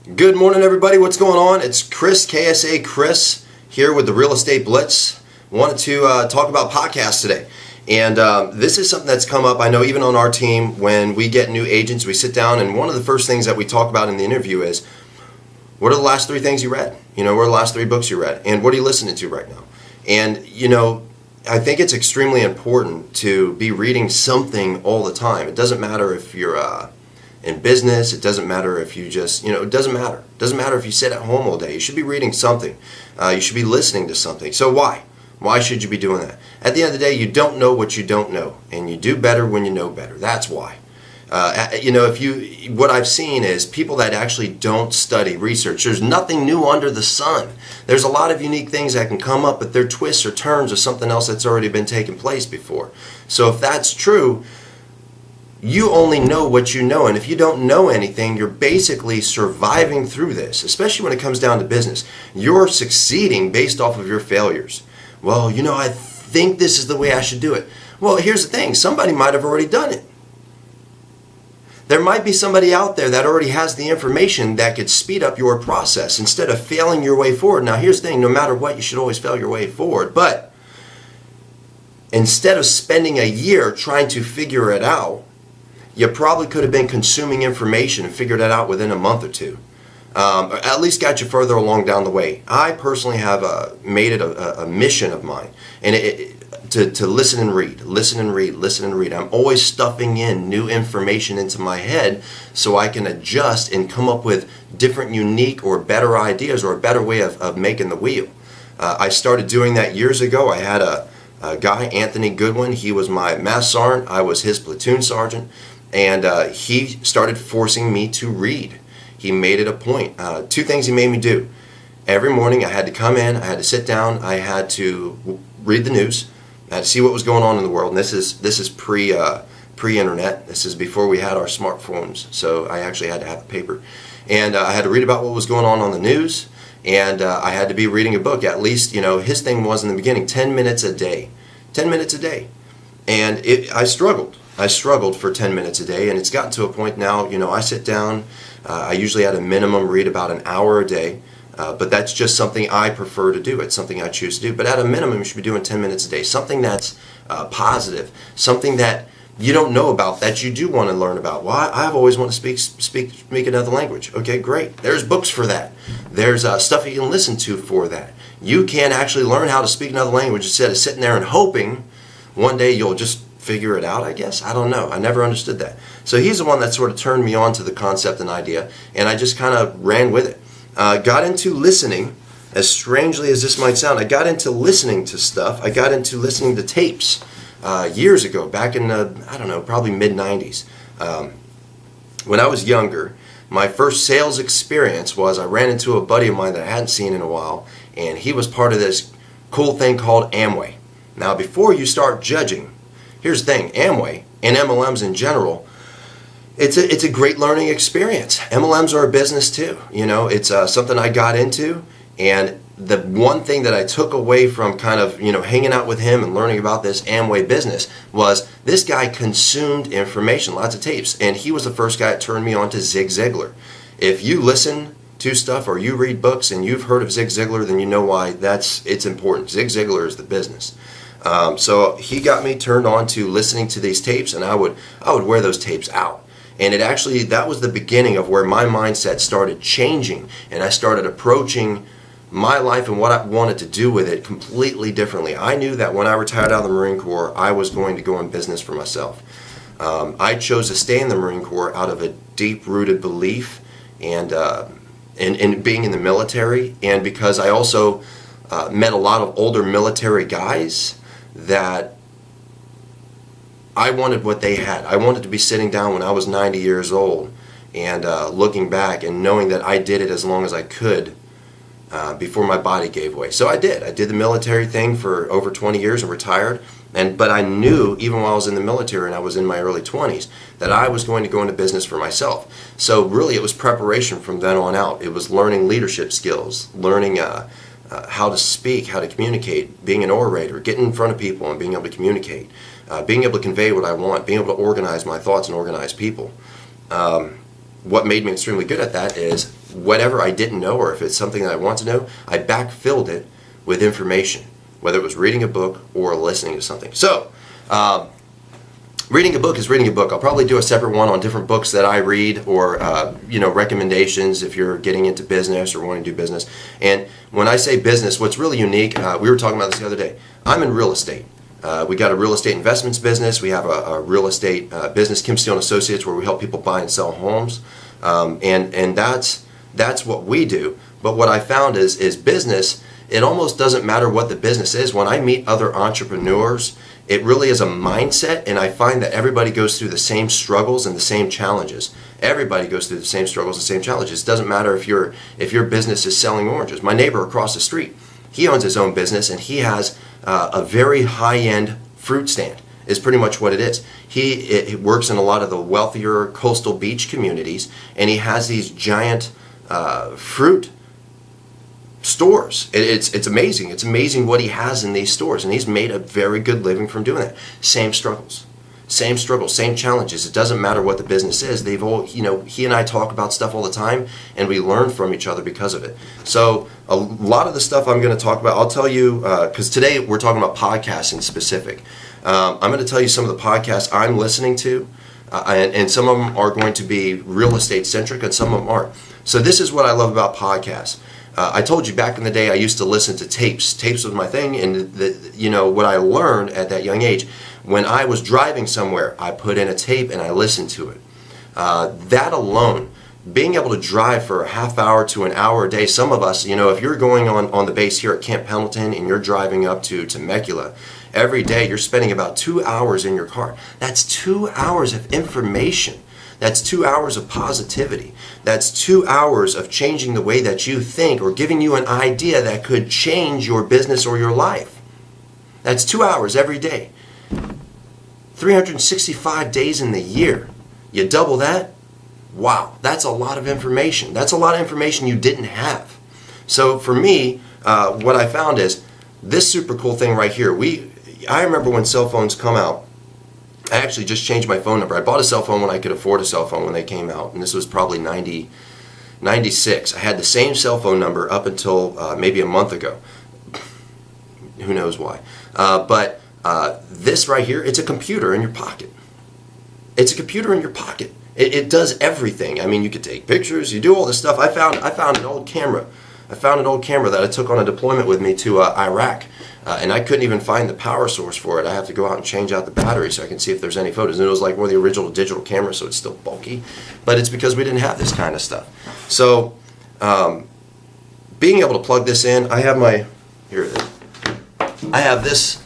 Good morning, everybody. What's going on? It's Kris, KSA Kris, here with the Real Estate Blitz. Wanted to talk about podcasts today. And this is something that's come up, I know, even on our team. When we get new agents, we sit down, and one of the first things that we talk about in the interview is, what are the last 3 things you read? What are the last 3 books you read? And what are you listening to right now? And, I think it's extremely important to be reading something all the time. It doesn't matter if you're in business. It doesn't matter if you just, it doesn't matter. It doesn't matter if you sit at home all day. You should be reading something. You should be listening to something. So why? Why should you be doing that? At the end of the day, you don't know what you don't know, and you do better when you know better. That's why. What I've seen is people that actually don't study research. There's nothing new under the sun. There's a lot of unique things that can come up, but they're twists or turns of something else that's already been taking place before. So if that's true, you only know what you know, and if you don't know anything, you're basically surviving through this, especially when it comes down to business. You're succeeding based off of your failures. Well, I think this is the way I should do it. Well, here's the thing. Somebody might have already done it. There might be somebody out there that already has the information that could speed up your process instead of failing your way forward. Now, here's the thing. No matter what, you should always fail your way forward. But instead of spending a year trying to figure it out, you probably could have been consuming information and figured it out within a month or two. Or at least got you further along down the way. I personally have made it a mission of mine, and to listen and read, listen and read, listen and read. I'm always stuffing in new information into my head so I can adjust and come up with different, unique, or better ideas, or a better way of making the wheel. I started doing that years ago. I had a guy, Anthony Goodwin. He was my mass sergeant. I was his platoon sergeant. And he started forcing me to read. He made it a point. 2 things he made me do. Every morning I had to come in, I had to sit down, I had to read the news, I had to see what was going on in the world. And this is pre-internet. This is before we had our smartphones, so I actually had to have a paper. And I had to read about what was going on the news, and I had to be reading a book. At least, his thing was in the beginning, 10 minutes a day. 10 minutes a day. And I struggled. I struggled for 10 minutes a day, and it's gotten to a point now, I sit down, I usually at a minimum read about an hour a day, but that's just something I prefer to do. It's something I choose to do. But at a minimum, you should be doing 10 minutes a day. Something that's positive, something that you don't know about that you do want to learn about. Well, I've always wanted to speak another language. Okay, great. There's books for that. There's stuff you can listen to for that. You can actually learn how to speak another language instead of sitting there and hoping one day you'll just figure it out, I guess. I don't know. I never understood that. So he's the one that sort of turned me on to the concept and idea, and I just kind of ran with it. Got into listening, as strangely as this might sound. I got into listening to stuff. I got into listening to tapes years ago, back in the, probably mid-90s. When I was younger, my first sales experience was I ran into a buddy of mine that I hadn't seen in a while, and he was part of this cool thing called Amway. Now, before you start judging, here's the thing, Amway and MLMs in general, it's a great learning experience. MLMs are a business too. It's something I got into, and the one thing that I took away from kind of, hanging out with him and learning about this Amway business was this guy consumed information, lots of tapes, and he was the first guy that turned me on to Zig Ziglar. If you listen to stuff or you read books and you've heard of Zig Ziglar, then you know why it's important. Zig Ziglar is the business. So he got me turned on to listening to these tapes, and I would wear those tapes out. And that was the beginning of where my mindset started changing, and I started approaching my life and what I wanted to do with it completely differently. I knew that when I retired out of the Marine Corps, I was going to go in business for myself. I chose to stay in the Marine Corps out of a deep-rooted belief and being in the military, and because I also met a lot of older military guys that I wanted what they had. I wanted to be sitting down when I was 90 years old and looking back and knowing that I did it as long as I could before my body gave way. So I did. I did the military thing for over 20 years and retired. But I knew, even while I was in the military and I was in my early 20s, that I was going to go into business for myself. So really it was preparation from then on out. It was learning leadership skills, learning how to speak, how to communicate, being an orator, getting in front of people and being able to communicate, being able to convey what I want, being able to organize my thoughts and organize people. what made me extremely good at that is whatever I didn't know, or if it's something that I want to know, I backfilled it with information, whether it was reading a book or listening to something. So, reading a book is reading a book. I'll probably do a separate one on different books that I read, or recommendations if you're getting into business or wanting to do business. And when I say business, what's really unique, we were talking about this the other day. I'm in real estate. We got a real estate investments business. We have a real estate business, Kim Steele & Associates, where we help people buy and sell homes. And that's what we do. But what I found is business, it almost doesn't matter what the business is. When I meet other entrepreneurs, it really is a mindset, and I find that everybody goes through the same struggles and the same challenges. Everybody goes through the same struggles and same challenges. It doesn't matter if your business is selling oranges. My neighbor across the street, he owns his own business, and he has a very high-end fruit stand, is pretty much what it is. He works in a lot of the wealthier coastal beach communities, and he has these giant fruit stores. It's amazing. It's amazing what he has in these stores, and he's made a very good living from doing that. Same struggles, same challenges. It doesn't matter what the business is. They've all, he and I talk about stuff all the time, and we learn from each other because of it. So a lot of the stuff I'm going to talk about, I'll tell you, because today we're talking about podcasts in specific. I'm going to tell you some of the podcasts I'm listening to, and some of them are going to be real estate centric, and some of them aren't. So this is what I love about podcasts. I told you back in the day I used to listen to tapes. Tapes was my thing, and what I learned at that young age, when I was driving somewhere, I put in a tape and I listened to it. That alone, being able to drive for a half hour to an hour a day, some of us, if you're going on the base here at Camp Pendleton and you're driving up to Temecula, every day you're spending about 2 hours in your car. That's 2 hours of information. That's 2 hours of positivity. That's 2 hours of changing the way that you think, or giving you an idea that could change your business or your life. That's 2 hours every day. 365 days in the year. You double that? Wow, that's a lot of information. That's a lot of information you didn't have. So for me, what I found is this super cool thing right here. I remember when cell phones come out, I actually just changed my phone number. I bought a cell phone when I could afford a cell phone when they came out, and this was probably 96. I had the same cell phone number up until maybe a month ago. Who knows why? But this right here, it's a computer in your pocket. It's a computer in your pocket. It does everything. I mean, you could take pictures, you do all this stuff. I found an old camera. I found an old camera that I took on a deployment with me to Iraq. And I couldn't even find the power source for it. I have to go out and change out the battery so I can see if there's any photos. And it was like one of the original digital cameras, so it's still bulky. But it's because we didn't have this kind of stuff. So being able to plug this in, here it is. I have this,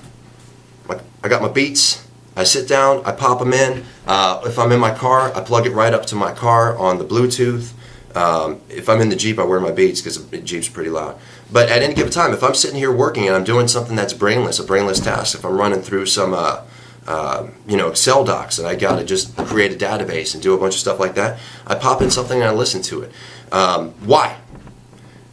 I got my Beats. I sit down, I pop them in. If I'm in my car, I plug it right up to my car on the Bluetooth. If I'm in the Jeep, I wear my Beats because the Jeep's pretty loud. But at any given time, if I'm sitting here working and I'm doing something that's brainless, a brainless task, if I'm running through some Excel docs and I got to just create a database and do a bunch of stuff like that, I pop in something and I listen to it. Why?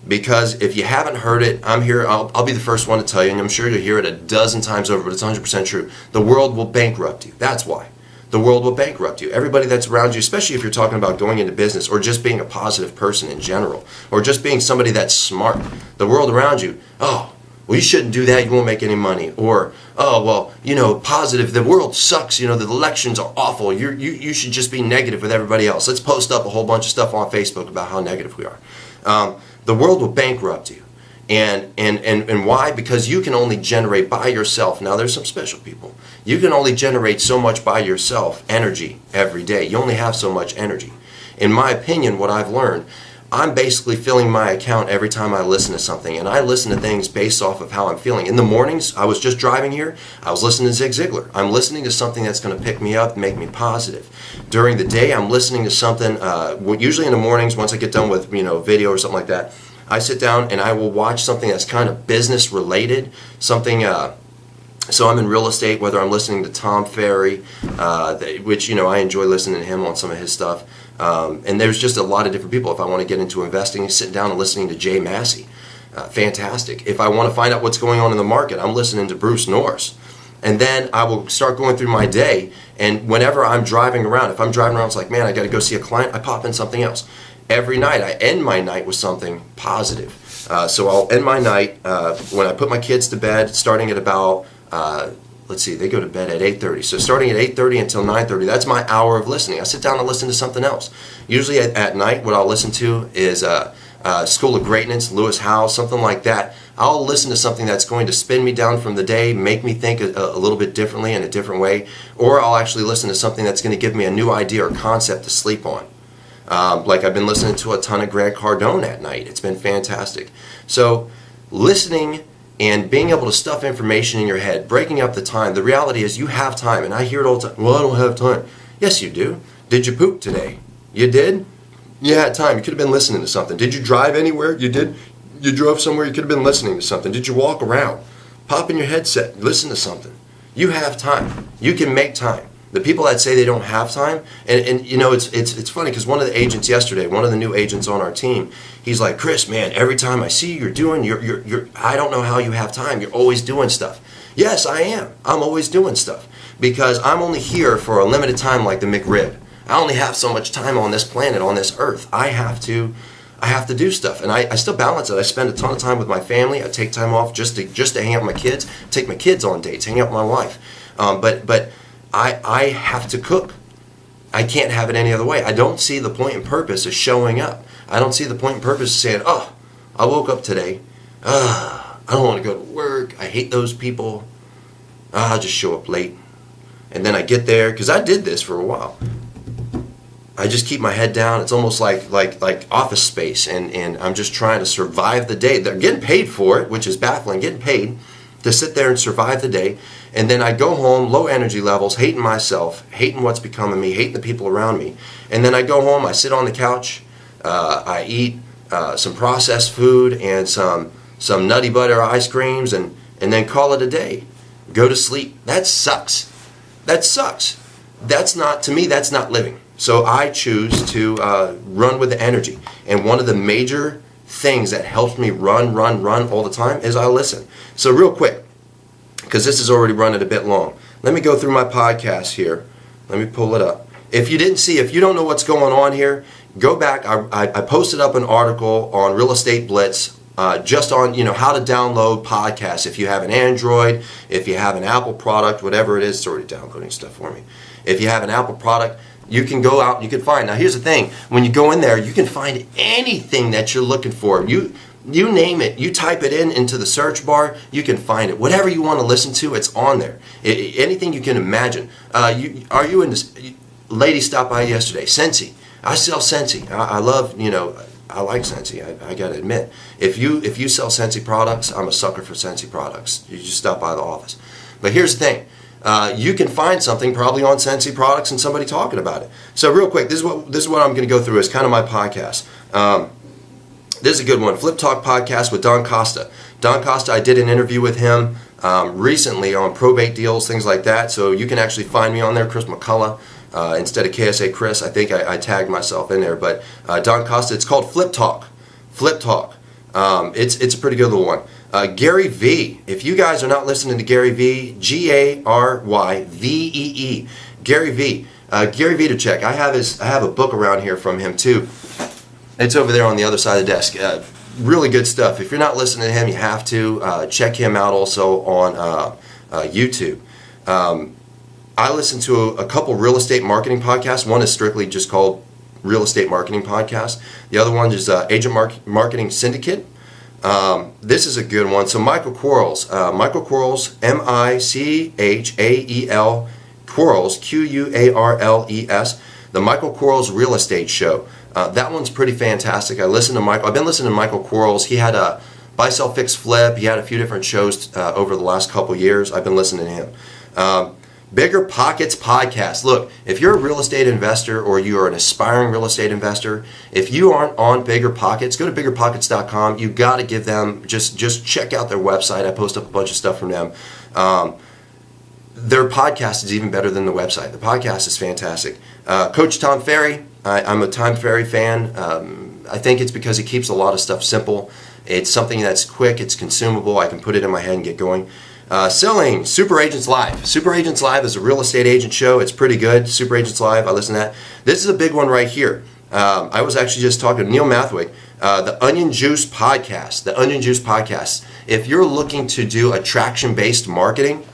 Because if you haven't heard it, I'm here, I'll be the first one to tell you, and I'm sure you'll hear it a dozen times over, but it's 100% true. The world will bankrupt you. That's why. The world will bankrupt you. Everybody that's around you, especially if you're talking about going into business or just being a positive person in general, or just being somebody that's smart, the world around you, well, you shouldn't do that, you won't make any money. Or, positive, the world sucks, the elections are awful, you should just be negative with everybody else. Let's post up a whole bunch of stuff on Facebook about how negative we are. The world will bankrupt you. And why? Because you can only generate by yourself. Now there's some special people. You can only generate so much by yourself, energy, every day. You only have so much energy. In my opinion, what I've learned, I'm basically filling my account every time I listen to something. And I listen to things based off of how I'm feeling. In the mornings, I was just driving here, I was listening to Zig Ziglar. I'm listening to something that's going to pick me up and make me positive. During the day, I'm listening to something, usually in the mornings, once I get done with video or something like that, I sit down and I will watch something that's kind of business related, something, so I'm in real estate, whether I'm listening to Tom Ferry, which, I enjoy listening to him on some of his stuff, and there's just a lot of different people. If I want to get into investing, sitting down and listening to Jay Massey, fantastic. If I want to find out what's going on in the market, I'm listening to Bruce Norris. And then I will start going through my day, and whenever I'm driving around, if I'm driving around, it's like, man, I got to go see a client, I pop in something else. Every night, I end my night with something positive. So I'll end my night when I put my kids to bed, starting at about, they go to bed at 8:30. So starting at 8:30 until 9:30, that's my hour of listening. I sit down and listen to something else. Usually at night, what I'll listen to is School of Greatness, Lewis Howes, something like that. I'll listen to something that's going to spin me down from the day, make me think a little bit differently in a different way, or I'll actually listen to something that's going to give me a new idea or concept to sleep on. Like I've been listening to a ton of Grant Cardone at night. It's been fantastic. So listening and being able to stuff information in your head, breaking up the time. The reality is you have time, and I hear it all the time. Well, I don't have time. Yes, you do. Did you poop today? You did? You had time. You could have been listening to something. Did you drive anywhere? You did? You drove somewhere? You could have been listening to something. Did you walk around? Pop in your headset. Listen to something. You have time. You can make time. The people that say they don't have time, and you know, it's funny because one of the agents yesterday, one of the new agents on our team, he's like, Chris, man, every time I see you, you're I don't know how you have time. You're always doing stuff. Yes, I am. I'm always doing stuff because I'm only here for a limited time, like the McRib. I only have so much time on this planet, on this earth. I have to do stuff, and I still balance it. I spend a ton of time with my family. I take time off just to hang out with my kids, take my kids on dates, hang out with my wife. But I have to cook. I can't have it any other way. I don't see the point and purpose of showing up. I don't see the point and purpose of saying, oh, I woke up today. I don't want to go to work. I hate those people. I'll just show up late. And then I get there, because I did this for a while. I just keep my head down. It's almost like Office Space, and I'm just trying to survive the day. They're getting paid for it, which is baffling, getting paid to sit there and survive the day. And then I go home, low energy levels, hating myself, hating what's becoming me, hating the people around me. And then I go home, I sit on the couch, I eat some processed food and some nutty butter ice creams, and then call it a day. Go to sleep. That sucks. That sucks. That's not, to me, that's not living. So I choose to run with the energy. And one of the major things that helps me run all the time is I listen. So real quick, because this is already running a bit long, let me go through my podcast here. Let me pull it up. If you don't know what's going on here, go back. I posted up an article on Real Estate Blitz just on how to download podcasts. If you have an Android, if you have an Apple product, whatever it is, it's already downloading stuff for me. If you have an Apple product, you can go out and you can find. Now here's the thing, when you go in there, you can find anything that you're looking for. You name it, you type it into the search bar, you can find it. Whatever you want to listen to, it's on there. Anything you can imagine. Are you in this? Lady stopped by yesterday, Scentsy. I sell Scentsy. I love, I like Scentsy, I gotta admit. If you sell Scentsy products, I'm a sucker for Scentsy products. You just stop by the office. But here's the thing. You can find something probably on Scentsy products and somebody talking about it. So real quick, this is what I'm going to go through as kind of my podcast. This is a good one. Flip Talk podcast with Don Costa. Don Costa, I did an interview with him recently on probate deals, things like that. So you can actually find me on there, Chris McCullough, instead of KSA Kris. I think I tagged myself in there. But Don Costa, it's called Flip Talk. Flip Talk. It's a pretty good little one. Gary V. If you guys are not listening to Gary V, Garyvee, Gary V. Gary Vaynerchuk. I have a book around here from him too. It's over there on the other side of the desk. Really good stuff. If you're not listening to him, you have to check him out also on YouTube. I listen to a couple real estate marketing podcasts. One is strictly just called Real Estate Marketing Podcast. The other one is Agent Marketing Syndicate. This is a good one. So Michael Quarles, Michael Quarles, Quarles, the Michael Quarles Real Estate Show. That one's pretty fantastic. I've been listening to Michael Quarles. He had a Buy, Sell, Fix, Flip. He had a few different shows over the last couple years. I've been listening to him. Bigger Pockets Podcast. Look, if you're a real estate investor or you are an aspiring real estate investor, if you aren't on Bigger Pockets, go to biggerpockets.com. You got to give them, just check out their website. I post up a bunch of stuff from them. Their podcast is even better than the website. The podcast is fantastic. Coach Tom Ferry, I'm a Tom Ferry fan. I think it's because he keeps a lot of stuff simple. It's something that's quick, it's consumable. I can put it in my head and get going. Selling Super Agents Live. Super Agents Live is a real estate agent show. It's pretty good. Super Agents Live, I listen to that. This is a big one right here. I was actually just talking to Neil Mathwick, the Onion Juice Podcast. The Onion Juice Podcast. If you're looking to do attraction-based marketing,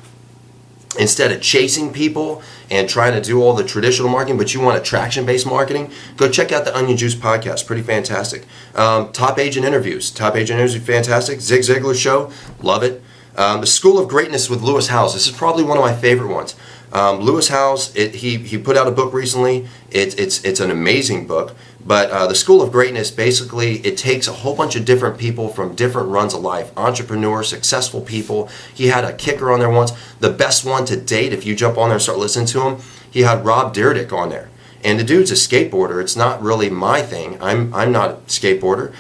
instead of chasing people and trying to do all the traditional marketing, but you want attraction-based marketing, go check out the Onion Juice Podcast. Pretty fantastic. Top Agent Interviews. Top Agent Interviews, fantastic. Zig Ziglar Show, love it. The School of Greatness with Lewis Howes. This is probably one of my favorite ones. Lewis Howes, he put out a book recently. It's an amazing book. But the School of Greatness, basically, it takes a whole bunch of different people from different runs of life. Entrepreneurs, successful people. He had a kicker on there once. The best one to date, if you jump on there and start listening to him, he had Rob Dyrdek on there. And the dude's a skateboarder. It's not really my thing. I'm not a skateboarder.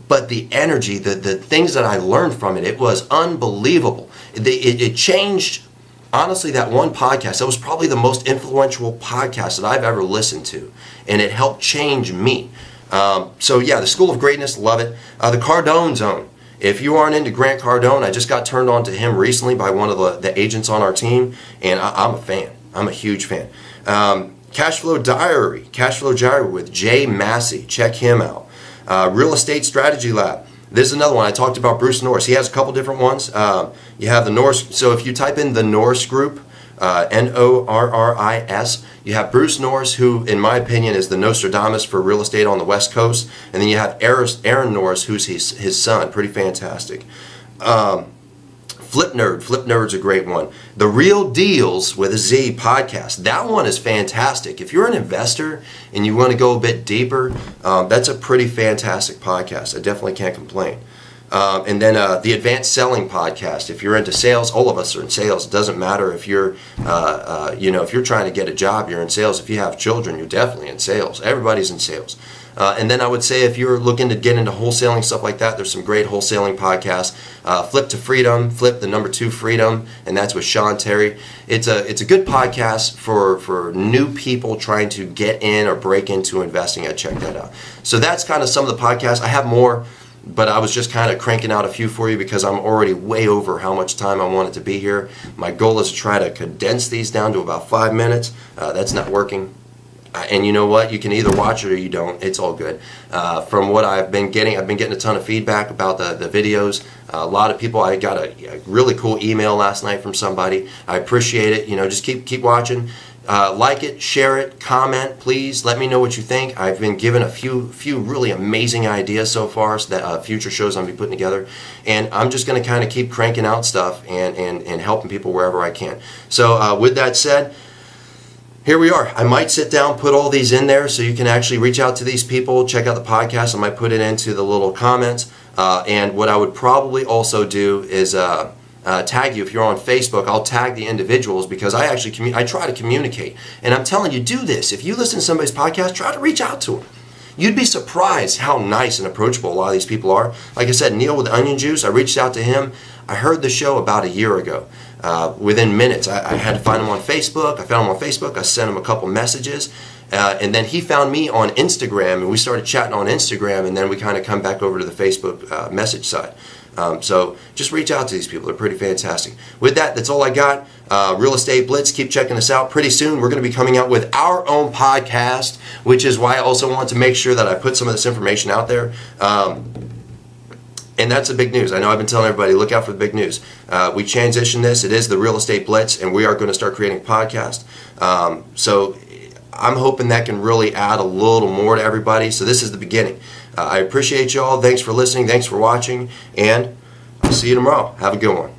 But the energy, the things that I learned from it, it was unbelievable. It changed, honestly, that one podcast. That was probably the most influential podcast that I've ever listened to. And it helped change me. So yeah, the School of Greatness, love it. The Cardone Zone. If you aren't into Grant Cardone, I just got turned on to him recently by one of the agents on our team. And I'm a fan. I'm a huge fan. Cashflow Diary with Jay Massey. Check him out. Real Estate Strategy Lab. This is another one. I talked about Bruce Norris. He has a couple different ones. You have the Norris. So if you type in the Norris Group, Norris, you have Bruce Norris, who, in my opinion, is the Nostradamus for real estate on the West Coast. And then you have Aaron Norris, who's his son. Pretty fantastic. Flip Nerd's a great one. The Real Deals with a Z podcast. That one is fantastic. If you're an investor and you want to go a bit deeper, that's a pretty fantastic podcast. I definitely can't complain. And then the Advanced Selling podcast. If you're into sales, all of us are in sales. It doesn't matter if you're, if you're trying to get a job, you're in sales. If you have children, you're definitely in sales. Everybody's in sales. And then I would say if you're looking to get into wholesaling, stuff like that, there's some great wholesaling podcasts. Flip to Freedom, Flip the number 2 Freedom, and that's with Sean Terry. It's a good podcast for new people trying to get in or break into investing. I'd check that out. So that's kind of some of the podcasts. I have more, but I was just kind of cranking out a few for you because I'm already way over how much time I wanted to be here. My goal is to try to condense these down to about 5 minutes. That's not working. And you know what? You can either watch it or you don't. It's all good. From what I've been getting a ton of feedback about the videos. A lot of people, I got a really cool email last night from somebody. I appreciate it. Just keep watching. Like it, share it, comment, please. Let me know what you think. I've been given a few really amazing ideas so far, so that future shows I'm going to be putting together. And I'm just going to kind of keep cranking out stuff and helping people wherever I can. So with that said, here we are. I might sit down, put all these in there so you can actually reach out to these people, check out the podcast. I might put it into the little comments. And what I would probably also do is tag you. If you're on Facebook, I'll tag the individuals because I actually I try to communicate. And I'm telling you, do this. If you listen to somebody's podcast, try to reach out to them. You'd be surprised how nice and approachable a lot of these people are. Like I said, Neil with Onion Juice, I reached out to him. I heard the show about a year ago. Within minutes, I had to find him on Facebook. I found him on Facebook. I sent him a couple messages. And then he found me on Instagram, and we started chatting on Instagram, and then we kind of come back over to the Facebook message side. So just reach out to these people. They're pretty fantastic. With that, that's all I got. Real Estate Blitz, keep checking us out. Pretty soon, we're going to be coming out with our own podcast, which is why I also want to make sure that I put some of this information out there. And that's the big news. I know I've been telling everybody, look out for the big news. We transitioned this. It is the Real Estate Blitz, and we are going to start creating a podcast. So I'm hoping that can really add a little more to everybody. So this is the beginning. I appreciate y'all. Thanks for listening. Thanks for watching. And I'll see you tomorrow. Have a good one.